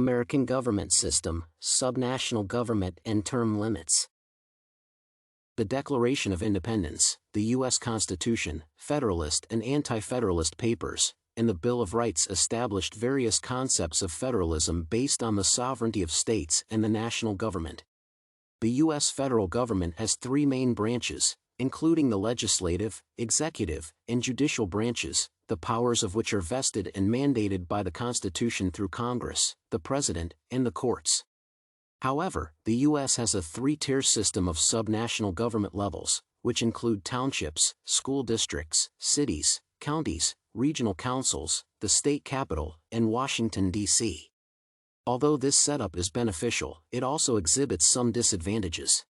American government system, subnational government and term limits. The Declaration of Independence, the U.S. Constitution, Federalist and Anti-Federalist Papers, and the Bill of Rights established various concepts of federalism based on the sovereignty of states and the national government. The U.S. federal government has three main branches, including the legislative, executive, and judicial branches, the powers of which are vested and mandated by the Constitution through Congress, the President, and the courts. However, the U.S. has a three-tier system of subnational government levels, which include townships, school districts, cities, counties, regional councils, the state capital, and Washington, D.C. Although this setup is beneficial, it also exhibits some disadvantages.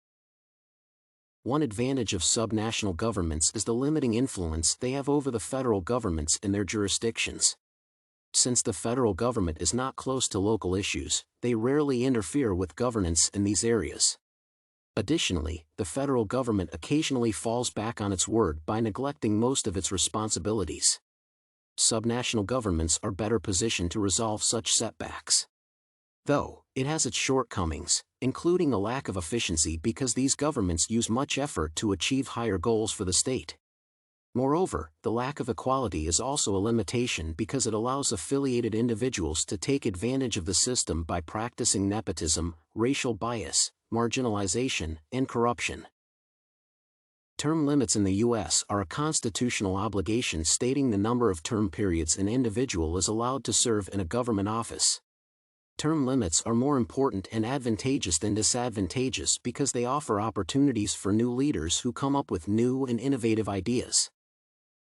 One advantage of subnational governments is the limiting influence they have over the federal governments in their jurisdictions. Since the federal government is not close to local issues, they rarely interfere with governance in these areas. Additionally, the federal government occasionally falls back on its word by neglecting most of its responsibilities. Subnational governments are better positioned to resolve such setbacks. Though, it has its shortcomings, including a lack of efficiency because these governments use much effort to achieve higher goals for the state. Moreover, the lack of equality is also a limitation because it allows affiliated individuals to take advantage of the system by practicing nepotism, racial bias, marginalization, and corruption. Term limits in the U.S. are a constitutional obligation stating the number of term periods an individual is allowed to serve in a government office. Term limits are more important and advantageous than disadvantageous because they offer opportunities for new leaders who come up with new and innovative ideas.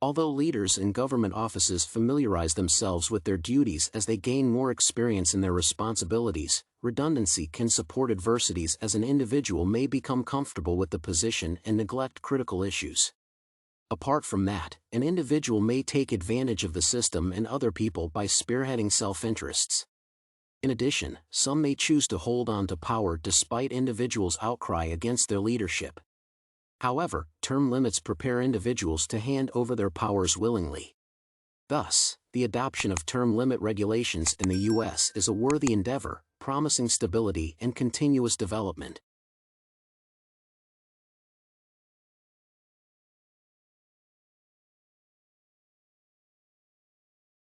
Although leaders in government offices familiarize themselves with their duties as they gain more experience in their responsibilities, redundancy can support adversities as an individual may become comfortable with the position and neglect critical issues. Apart from that, an individual may take advantage of the system and other people by spearheading self-interests. In addition, some may choose to hold on to power despite individuals' outcry against their leadership. However, term limits prepare individuals to hand over their powers willingly. Thus, the adoption of term limit regulations in the U.S. is a worthy endeavor, promising stability and continuous development.